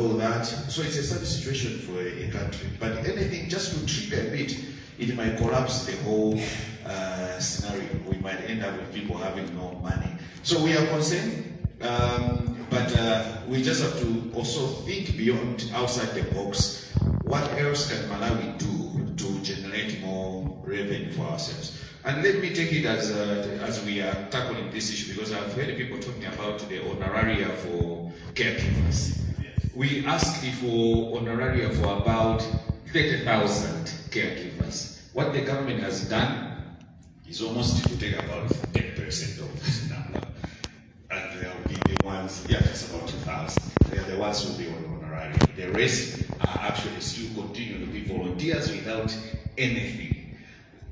all that. So it's a sad situation for a country. But anything just to trigger a bit, it might collapse the whole scenario. We might end up with people having no money. So we are concerned, but we just have to also think beyond, outside the box. What else can Malawi do to generate more revenue for ourselves? And let me take it as we are tackling this issue, because I've heard people talking about the honoraria for caregivers. We asked for honoraria for about 30,000 caregivers. What the government has done is almost to take about 10% of this number. And they will be the ones, it's about 2,000. They are the ones who will be on honoraria. The rest are actually still continue to be volunteers without anything.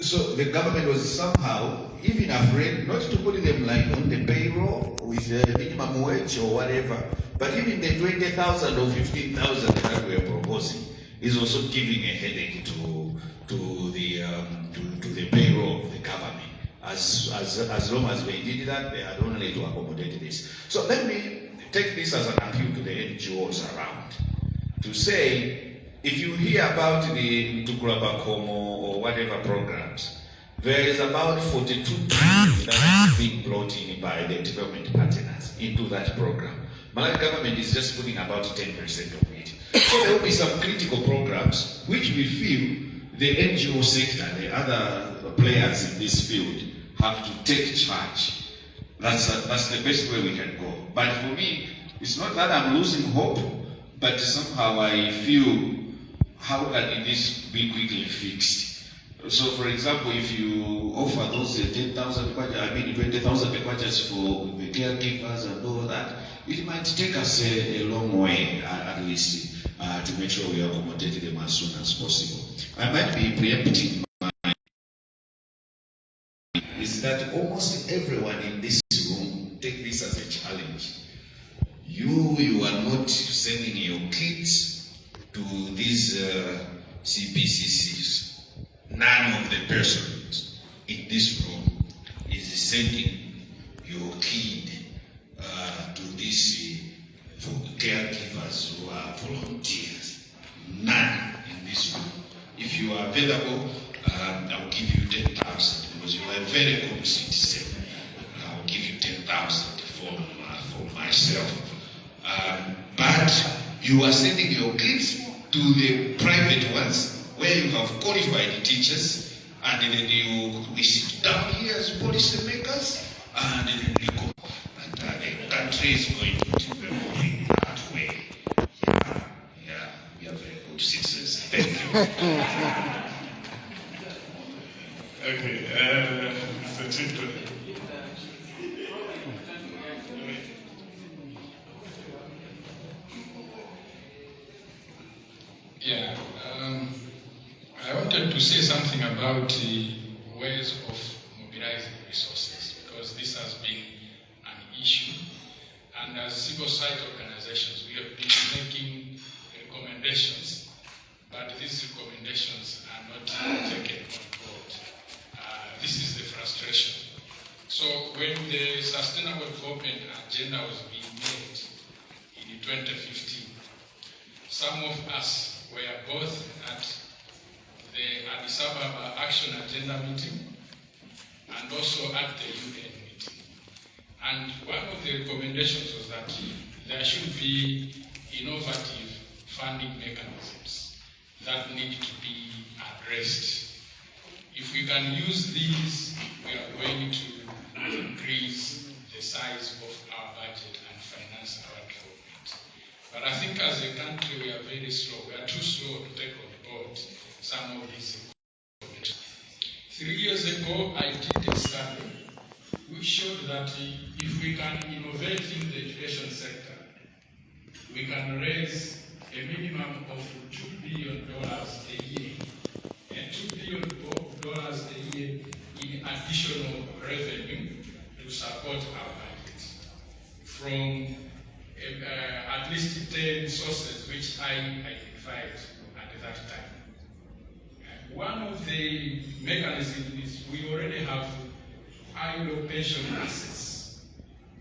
So the government was somehow even afraid not to put them like on the payroll with the minimum wage or whatever, but even the 20,000 or 15,000 that we are proposing is also giving a headache to the payroll of the government. As long as they did that, they had only to accommodate this. So let me take this as an appeal to the NGOs around to say, if you hear about the Tukulabakomo or whatever programs, there is about 42 billion that is being brought in by the development partners into that program. Malawi government is just putting about 10% of it. So there will be some critical programs which we feel the NGO sector, the other players in this field, have to take charge. That's the best way we can go. But for me, it's not that I'm losing hope, but somehow I feel, how can this be quickly fixed? So, for example, if you offer those 10,000, 20,000 kwajas for the caregivers and all that, it might take us a long way, at least, to make sure we accommodate them as soon as possible. I might be preempting is that almost everyone in this room take this as a challenge. You are not sending your kids to these CPCCs. None of the persons in this room is sending your kid to these caregivers who are volunteers. None in this room. If you are available, I'll give you 10,000 because you are a very good citizen. I'll give you 10,000 for myself. But you are sending your kids to the private ones where you have qualified teachers, and then we sit down here as policy makers, and then we go. And the country is going to develop in that way. Yeah, we are very good citizens. Thank you. Okay, Mr. Chinto. Yeah, I wanted to say something about the ways of mobilizing resources, because this has been an issue. And as civil society organizations, we have been making recommendations, but these recommendations are not taken on board. This is the frustration. So when the Sustainable Development Agenda was being made in 2015, some of us were both at the Addis Ababa Action Agenda meeting and also at the UN meeting. And one of the recommendations was that there should be innovative funding mechanisms that need to be addressed. If we can use these, we are going to increase the size of our budget and finance our development. But I think as a country, we are very slow. We are too slow to take on board some of these recommendations. 3 years ago, I did a study which showed that if we can innovate in the education sector, we can raise a minimum of $2 billion a year. And $2 billion a year in additional revenue to support our budget from at least 10 sources which I identified at that time. One of the mechanisms is we already have ILO pension assets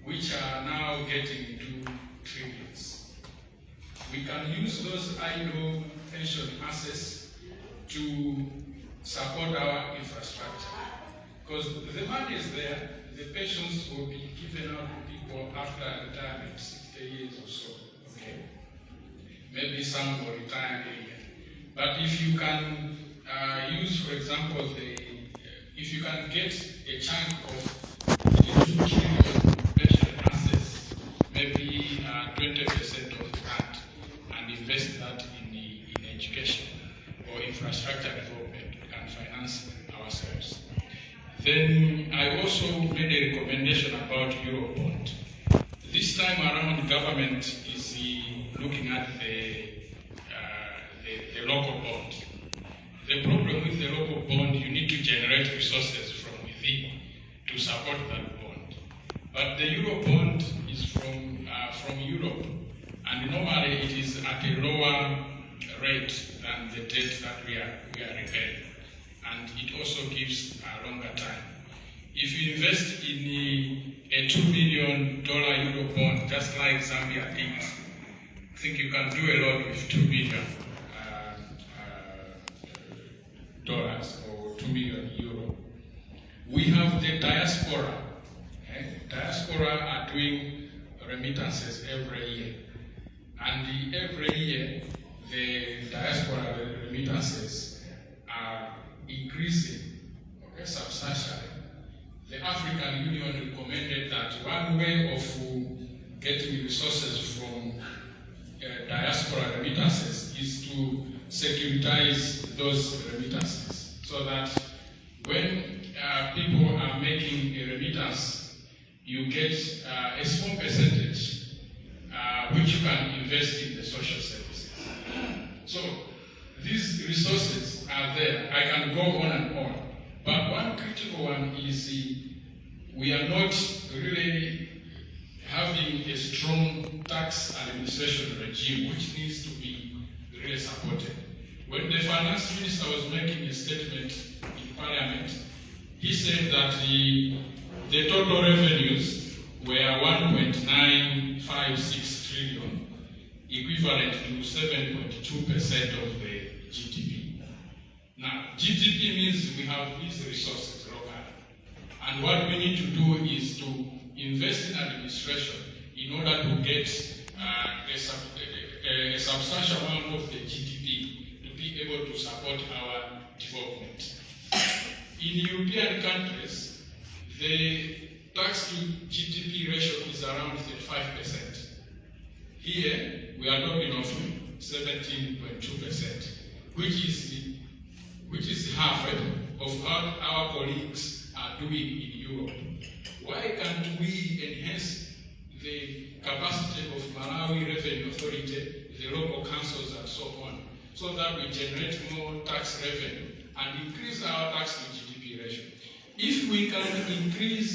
which are now getting into trillions. we can use those idle pension assets to support our infrastructure. Because the money is there, the pensions will be given out to people after retirement, 60 years or so, okay? Maybe some will retire earlier. But if you can use, for example, if you can get a chunk of the 2 trillion pension assets, maybe 20% of that, and invest that in education or infrastructure development, we can finance ourselves. Then I also made a recommendation about Eurobond. This time around, government is looking at the local bond. The problem with the local bond, you need to generate resources from within to support that bond. But the Eurobond is from Europe, and normally it is at a lower rate than the debt that we are repaying. And it also gives a longer time. If you invest in a $2 billion Eurobond, just like Zambia did, I think you can do a lot with $2 billion or 2 million euro. We have the diaspora. Diaspora are doing remittances every year. And every year, the diaspora remittances are increasing substantially. The African Union recommended that one way of getting resources from diaspora remittances is to securitize those remittances, so that when people are making a remittance, you get a small percentage which you can invest in the social services. So these resources are there. I can go on and on. But one critical one is we are not really having a strong tax administration regime, which needs to be really supported. When the finance minister was making a statement in parliament, he said that the total revenues were 1.956 trillion, equivalent to 7.2% of the GDP. Now, GDP means we have these resources locally. And what we need to do is to invest in administration in order to get a substantial amount of the GDP to be able to support our development. In European countries, the tax to GDP ratio is around 35%. Here, we are talking of 17.2%, which is half of what our colleagues are doing in Europe. Why can't we enhance the capacity of Malawi Revenue Authority, the local councils and so on, so that we generate more tax revenue and increase our tax to GDP ratio? If we can increase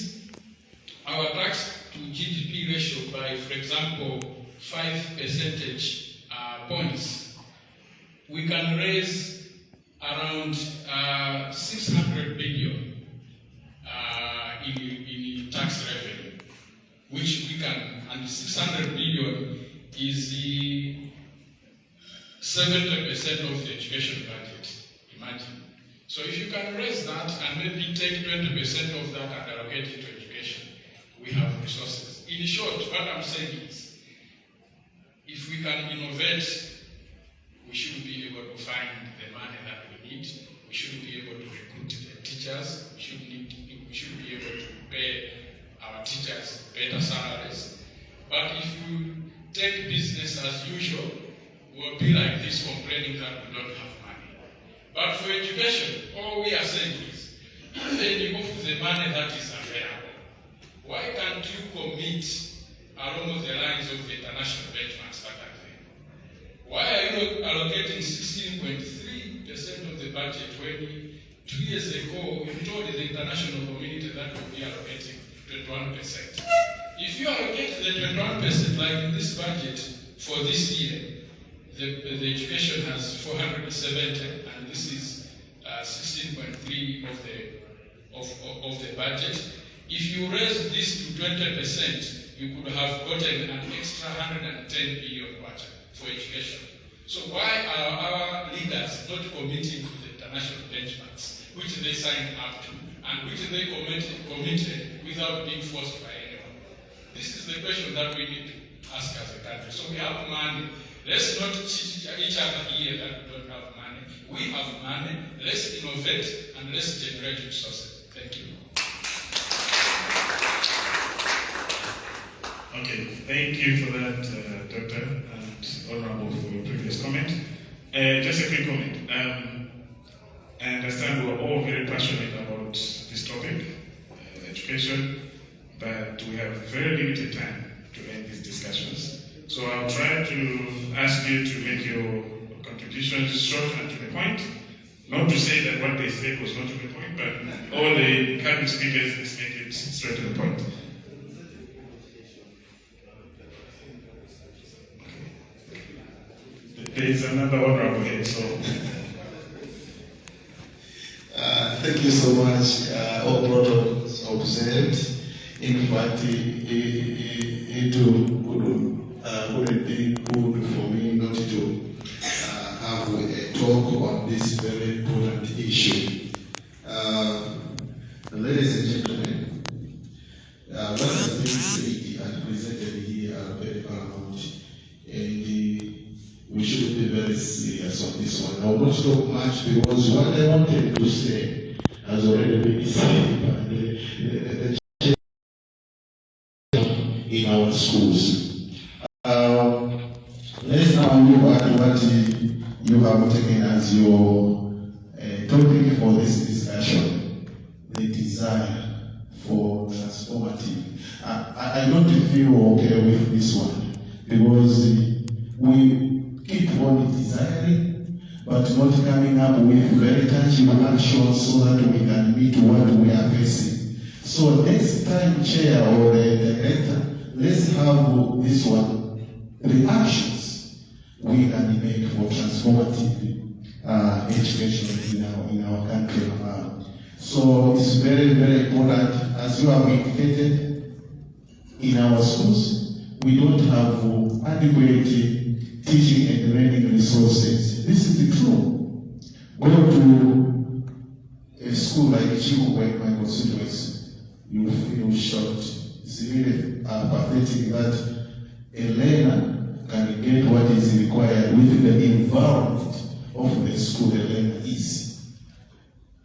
our tax to GDP ratio by, for example, 5 percentage points, we can raise around 600 billion in tax revenue, which we can, and 600 billion is the 70% of the education budget, imagine. So if you can raise that and maybe take 20% of that and allocate it to education, we have resources. In short, what I'm saying is, if we can innovate, we should be able to find the money that we need. We should be able to recruit the teachers. We should be able to pay our teachers better salaries. But if you take business as usual, we'll be like this, complaining that we don't have money. But for education, all we are saying is, even of the money that is available, why can't you commit along the lines of the international benchmarks that are there? Why are you not allocating 16.3% of the budget when 2 years ago you told the international community that we'll be allocating 21%? If you allocate the 21% like in this budget for this year, the education has 470, and this is 16.3 of the budget. If you raise this to 20%, you could have gotten an extra 110 billion kwacha. for education. So why are our leaders not committing to the international benchmarks, which they signed up to, and which they committed without being forced by anyone? This is the question that we need to ask as a country. So we have money. Let's not cheat each other here that we don't have money. We have money. Let's innovate and let's generate resources. Thank you. Okay, thank you for that, Doctor, and Honorable, for your previous comment. Just a quick comment. I understand we're all very passionate about this topic, education, but we have very limited time to end these discussions. So I'll try to ask you to make your contributions short and to the point. Not to say that what they said was not to the point, but all the current speakers, let's make it straight to the point. There is another honorable here, so. Thank you so much. All protocols observed. In fact, it would be good for me not to have a talk on this very important issue. Ladies and gentlemen, what has been said and presented here are very paramount, and we should be very serious on this one. I will not talk much because what I wanted to say has already been said by the in our schools. Let's now look at what you have taken as your topic for this discussion, the desire for transformative. I don't feel okay with this one because we keep on desiring but not coming up with very tangible actions so that we can meet what we are facing. So next time, Chair or Director, let's have this one, the actions we can make for transformative education in our country. So it's very, very important, as you have indicated, in our schools, we don't have adequate teaching and learning resources. This is the truth. Go to a school like Chico in my constituency, you feel shocked. It's really pathetic that a learner can get what is required within the environment of the school the learner is.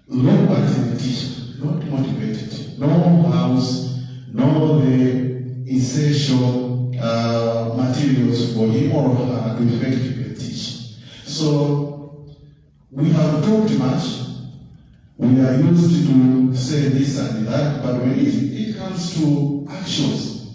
Look at the teacher, not motivated, no house, no the essential materials for him or her to effectively teach. So we have talked much. We are used to say this and that, but when it comes to actions,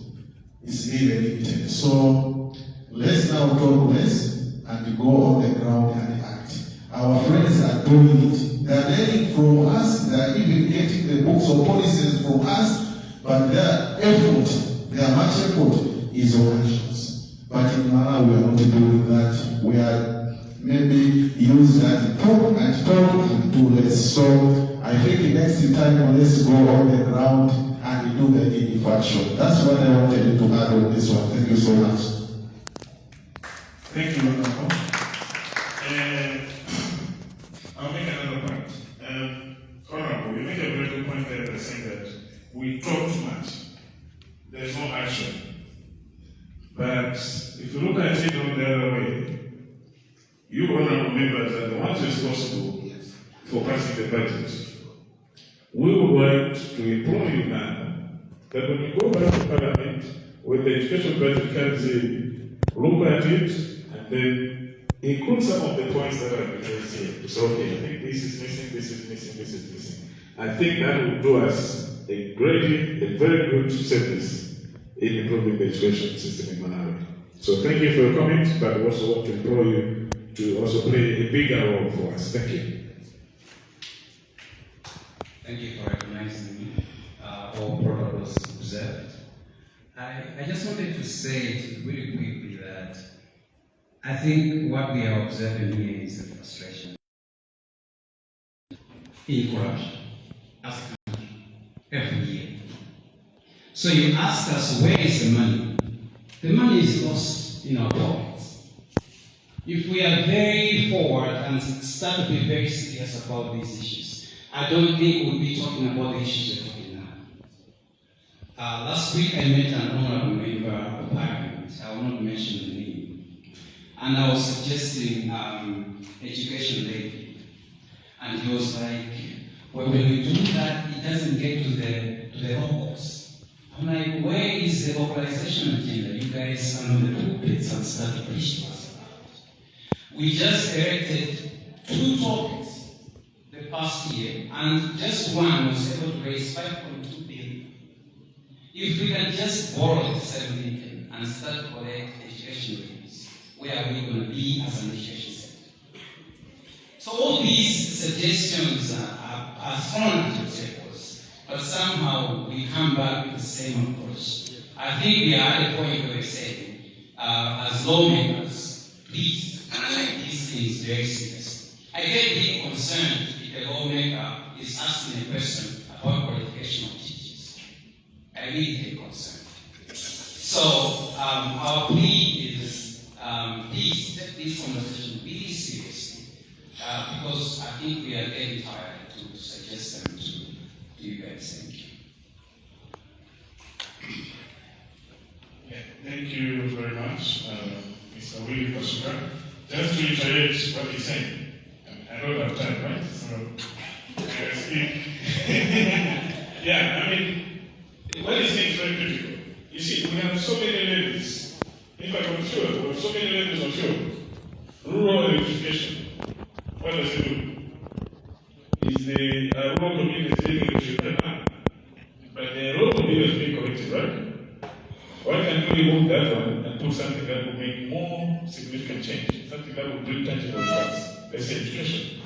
it's really limited. So let's now talk less and go on the ground and act. Our friends are doing it. They are learning from us. They are even getting the books or policies from us, but their effort, their much effort is on actions. But in Malawi, we are not doing that. We are maybe use that talk and do less. So I think next time let's go on the ground and do the needed action. That's what I wanted to add on this one. Thank you so much. Thank you, Honorable. I'll make another point. Honorable, you make a very good point there by saying that we talk too much. There's no action. But if you look at it on the other way, you honorable members are the ones responsible for passing the budget. We would want to implore you now that when you go back to Parliament, when the education budget comes in, look at it and then include some of the points that have been raised here. To say, okay, I think this is missing, this is missing, this is missing. I think that will do us a very good service in improving the education system in Malawi. So thank you for your comments, but I also want to implore you to also play a bigger role for us. Thank you. Thank you for recognizing me. All protocols observed. I just wanted to say it really quickly that I think what we are observing here is a frustration in corruption as a country every year. So you ask us, where is the money? The money is lost in our pockets. if we are very forward and start to be very serious about these issues, I don't think we'll be talking about the issues we're talking now. Last week I met an honorable member of parliament, I will not mention the name, and I was suggesting education levy, and he was like, well, when we do that, it doesn't get to the locals. I'm like, where is the localization agenda? You guys are on the pulpits and start preaching us about. We just erected 2 topics the past year, and just one was able to raise 5.2 billion. If we can just borrow the 7 billion and start to collect education rates, where are we going to be as an education sector? So all these suggestions are thrown at your tables, but somehow we come back with the same approach. I think we are at a point where we say, as lawmakers, please take these things very seriously. I get really concerned if a lawmaker is asking a question about qualification of teachers. I really get concerned. So our plea is, please take this conversation really seriously, because I think we are getting tired to suggest them to you guys. Thank you. Yeah, thank you very much, Mr. Willie Kasuka. Just to reiterate what he's saying, I don't have time, right? So, I speak. Yeah, I mean, what he's saying is very critical. You see, we have so many levels. In fact, on fuel, we have so many levels of fuel. Rural electrification, what does it do? Is the rural community living electrified now? But the rural community is being corrected, right? Why can't we remove that one and put something that will make more significant change? Something that will bring tangible results. Let's say education.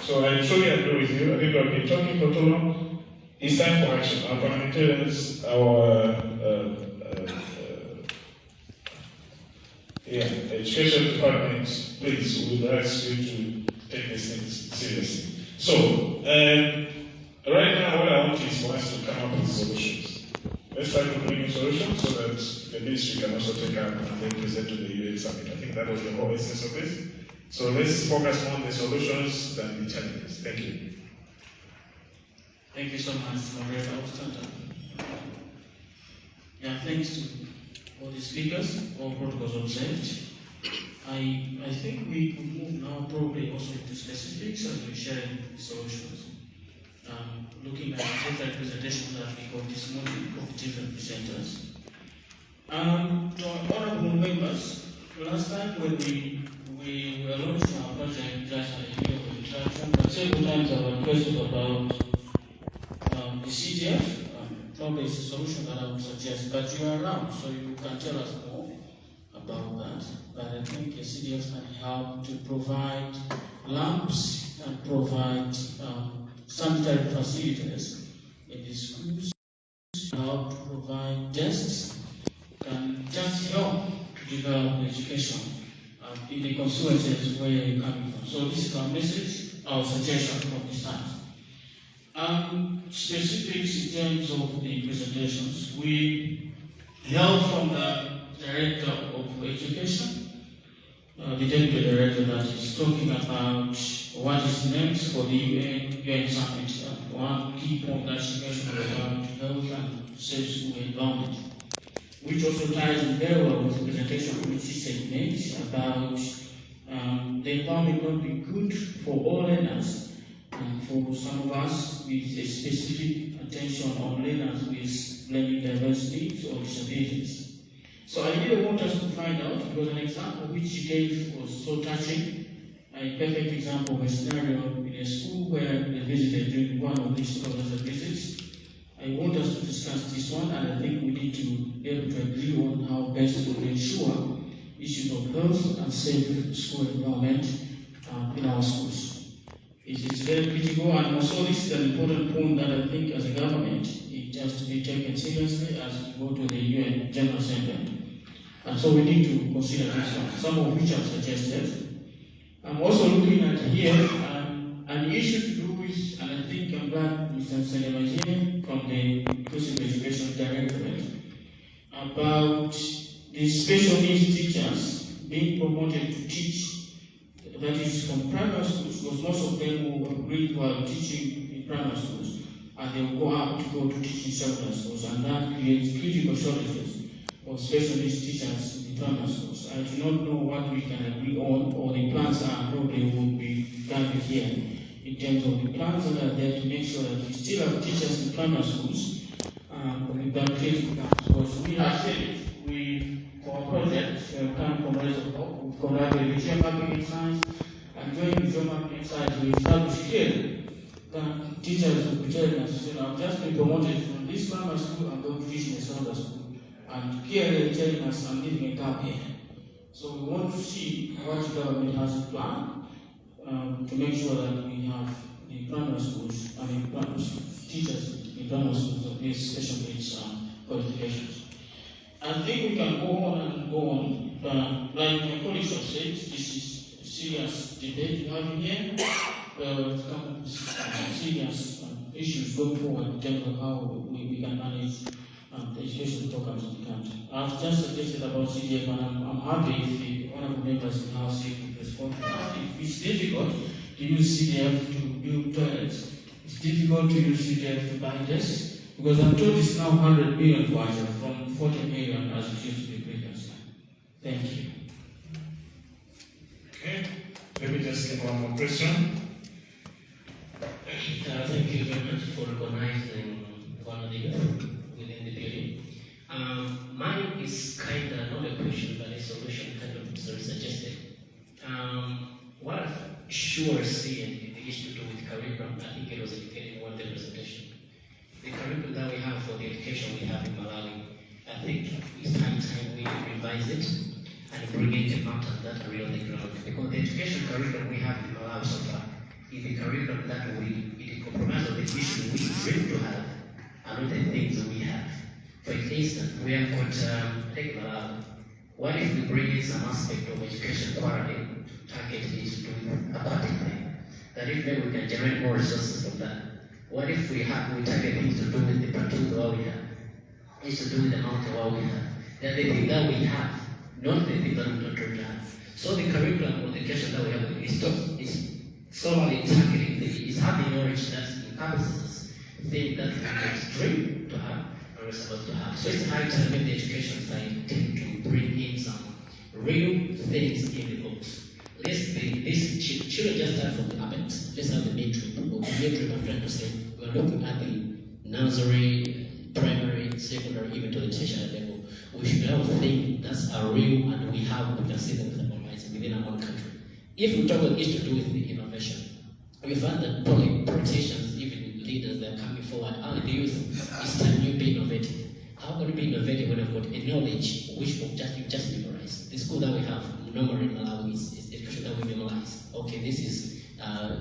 So I truly agree with you. I think we've been talking for too long. It's time for action. Our parliamentarians, our education department, please, we would ask you to take these things seriously. So, right now, what I want is for us to come up with solutions. Let's try to bring in solutions so that the ministry can also take up and then present to the UN summit. I think that was the whole essence of this. So let's focus more on the solutions than the challenges. Thank you. Thank you so much, Maria. Yeah, thanks to all the speakers, all protocols observed. I think we could move now probably also into specifics as we share the solutions. Looking at different presentations that we got this morning of different presenters. To our honorable members, last time when we were launching our project, just an idea of interaction, but several times our requested about the CDF. Probably it's a solution that I would suggest, but you are around, so you can tell us more about that. But I think the CDF can help to provide lamps and provide sanitary facilities in the schools, help to provide desks, can just help to develop education in the constituencies where you're coming from. So this is our message, our suggestion from this time. Specifics in terms of the presentations. We heard from the Director of Education, the Deputy Director, that is talking about what is next for the UN Summit. One key point that she mentioned about health and safe school environment, which also ties in very well with the presentation which she said made about the environment will be good for all learners. And for some of us, with a specific attention on learners with learning diverse needs or disabilities. So I really want us to find out, because an example which you gave was so touching, a perfect example of a scenario in a school where they visited during one of these supervisor visits. I want us to discuss this one, and I think we need to be able to agree on how best to ensure issues of health and safe school environment in our schools. It is very critical, and also this is an important point that I think as a government, it has to be taken seriously as we go to the UN General Assembly. And so we need to consider this one, some of which I've suggested. I'm also looking at here an issue to do with, and I think I'm glad Mr. Senema here from the Inclusive Education Directorate, about the special needs teachers being promoted to teach, that is from primary schools, because most of them who agreed while teaching in primary schools, and they will go out to go to teach in secondary schools, and that creates critical shortages of specialist teachers in primary schools. I do not know what we can agree on, or the plans are probably will be gathered here in terms of the plans that are there to make sure that we still have teachers in primary schools with that critical gaps. Because we have said it, for our project, come from Reservoir, we've collaborated with Geomapping Science, and during the Geomapping Science, we established clearly that teachers will be telling us, I've just been promoted from this primary school and go to teach in a secondary school. And clearly telling us I'm leaving a gap here. So we want to see what the government has planned to make sure that we have the primary schools, teachers in primary schools of these special needs qualifications. I think we can go on and go on. Like my colleagues have said, this is a serious debate we have here. It's come up serious issues going forward in terms of how we can manage the education programs in the country. I've just suggested about CDF, and I'm happy if the honorable members in the House will respond to that. It's difficult to use CDF to build toilets. It's difficult to use CDF to buy desks. Because I'm told it's now 100 million kwacha from 40 million as it used to be previously. Thank you. Okay, let me just get one more question. Thank you very much for recognizing one of the youth within the building. Mine is kind of not a question but a solution kind of suggested. What I sure see in the issue to do with curriculum, I think it was indicated in one of the presentation. The curriculum that we have for the education we have in Malawi, I think it's high time we revise it and bring in the matters that are real on the ground. Because the education curriculum we have in Malawi so far is the curriculum that it compromises on the issue we dream to have and not the things that we have. For instance, we have got take Malawi. What if we bring in some aspect of education quality to target it to do aquatic thing? That if maybe we can generate more resources from that. What if we target things to do with the platoon that we have? It's to do with the mountain what we have. They're the thing that we have, not the thing that we don't really have. So the curriculum or the education that we have is solely targeting it's having knowledge that encompasses things that we dream to have or we're supposed to have. So it's high time when the education side tend to bring in some real things in the books. These children just start from the apex. Let's have the mid-trip. The mid-trip, I'm trying to say, we're looking at the nursery, primary, secondary, even to the tertiary level. We should have things that are real and we can see them with our minds within our own country. If we talk about it to do with the innovation, we find that politicians, even leaders that are coming forward, the youth, it's time you be innovative. How can you be innovative when you've got a knowledge which you just memorize? The school that we have normally in Malawi is education that we memorize. Okay, this is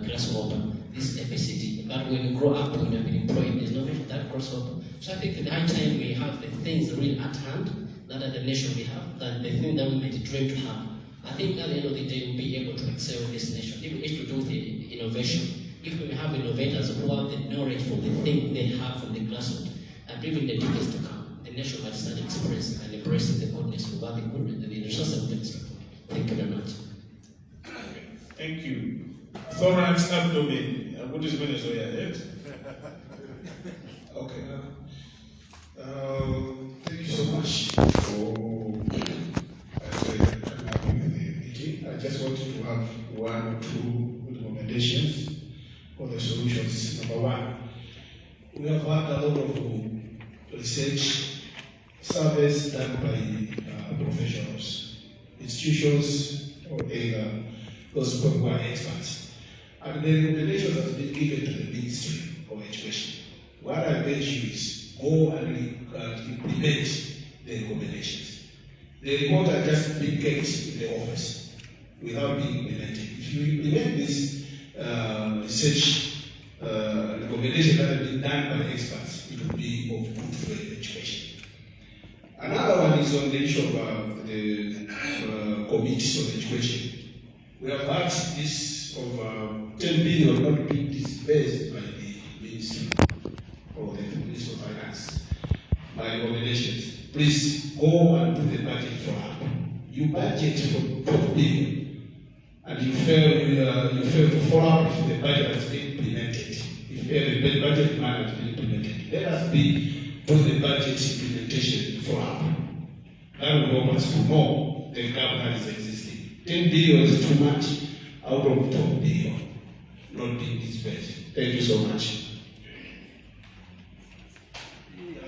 grasshopper, this is ABCD. But when you grow up, when you've been employed, there's no that grasshopper. So I think at the high time we have the things really at hand that are the nation we have, that the thing that we might dream to have. I think at the end of the day we'll be able to excel in this nation. If we need to do the innovation, if we have innovators who have the knowledge for the thing they have from the grassroots, and even the decades to come, the nation might start expressing and embracing the goodness of having good and the resources of the. Thank you very much. Thank you. Thorax abdomen. What is Venezuela? Okay. Thank you so much for the meeting. I just wanted to have one or two recommendations for the solutions. Number one, we have had a lot of research surveys done by professionals, institutions, or either those people who are experts. And the recommendations have been given to the Ministry of Education. What I urge you is go and implement the recommendations. The report are just being kept in the office without being implemented. If you implement this research recommendation that have been done by experts, it will be of good for education. Another one is on the issue of the committees of education. We have had this of 10 billion not being disbursed by the Ministry or the Ministry of Finance by recommendations. Please go and put the budget for up. you budget for 12 billion, and you fail to follow up if the budget has been implemented. If the budget plan has been implemented, let us do the budget implementation follow-up. That will help us to know the gap that is existing. 10 billion is too much out of 12 billion not being dispersed. Thank you so much.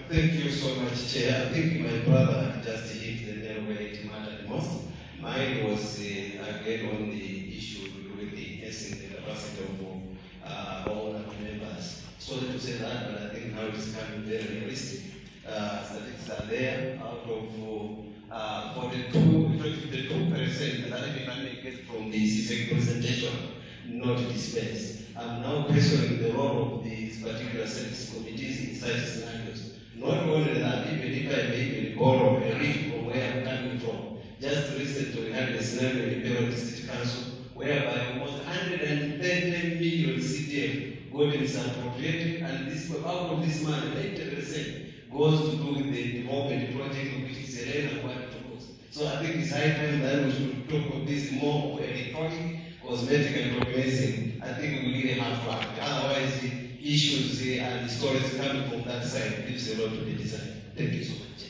Thank you so much, Chair. I think my brother just hit the nail where it mattered most. Mine was again on the issue with the essence and capacity of all members. Sorry to say that, but I think now it's becoming very realistic. Statistics are there. Out of 52% that I can get from the CSEC presentation, not dispensed. I'm now questioning the role of these particular service committees in such scenarios. Not only that, even if I may even borrow a bit from where I'm coming from, just recently we had a scenario in the Bureau District Council whereby almost 110 million CDF government is appropriated, and this, out of this money, 80% goes to do with the development project, which is a rare and quite focus. So I think it's high time that we should talk of this more electronic, cosmetic, and progressing. I think we really have to act. Otherwise, the issues and the stories coming from that side leaves a lot to be desired. Thank you so much.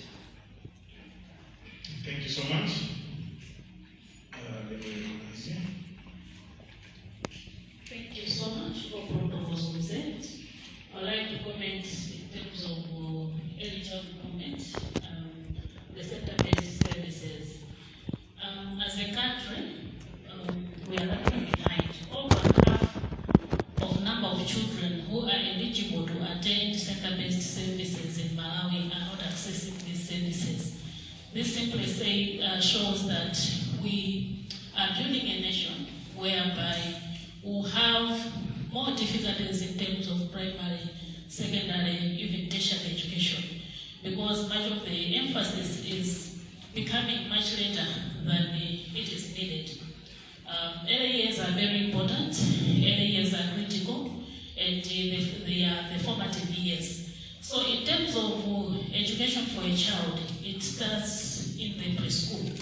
Thank you so much. Thank you so much for protocols present. I'd like to comment in terms of early childhood development, the sector-based services. As a country, we are lagging behind. Over half of number of children who are eligible to attend center-based services in Malawi are not accessing these services. This simply shows that we are building a nation whereby we have more difficulties in terms of primary, secondary, even tertiary education, because much of the emphasis is becoming much later than it is needed. Early years are very important, early years are critical, and they are the formative years. So in terms of education for a child, it starts in the preschool.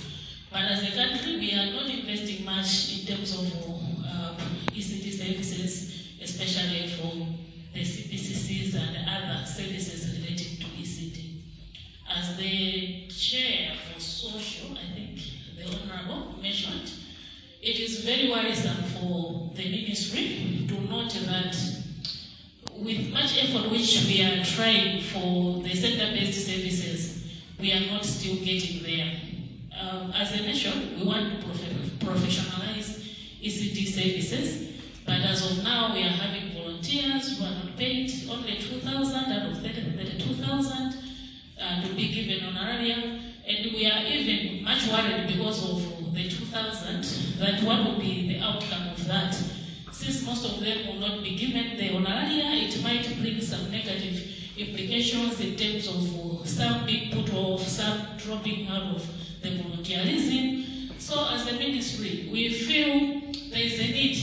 But as a country, we are not investing much in terms of ECD services, especially from the CPCCs and other services related to ECD. As the chair for social, I think the Honorable mentioned, it is very worrisome for the ministry to note that with much effort which we are trying for the center-based services, we are not still getting there. As a nation, we want to professionalize ECD services, but as of now, we are having volunteers who are not paid, only 2,000 out of 32,000 to be given honorarium, and we are even much worried because of the 2,000, that what will be the outcome of that. Since most of them will not be given the honoraria, it might bring some negative implications in terms of some being put off, some dropping out of the volunteerism. So as a ministry, we feel there is a need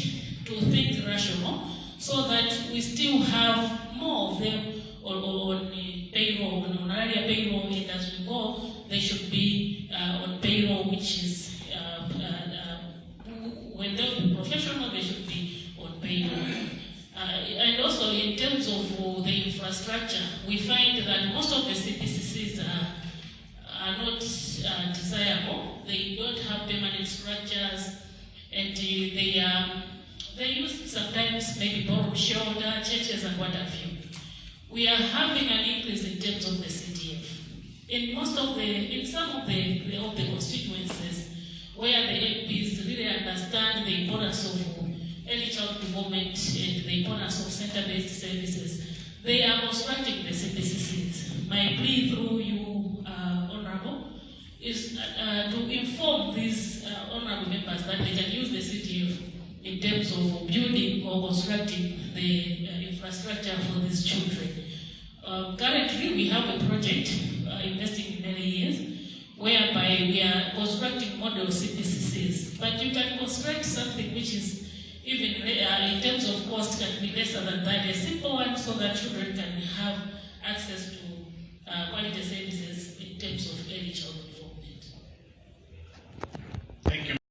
to think rational so that we still have more of them on payroll, on honoraria payroll, and as we go, they should be on payroll, which is when they're professional, they should be on payroll. And also in terms of the infrastructure, we find that most of the CPCCs are not desirable. They don't have permanent structures, and they use sometimes maybe borrowed shoulder, churches and what have you. We are having an increase in terms of the CDF. In some of the constituencies where the MPs really understand the importance of early child development and the importance of center-based services, they are constructing the CPCCs. My plea through you, Honorable, is to inform these honorable members that they can use the CDF in terms of building or constructing the infrastructure for these children. Currently, we have a project investing in early years whereby we are constructing model CPCCs. But you can construct something which is even in terms of cost can be lesser than that, a simple one, so that children can have access to quality services in terms of early childhood.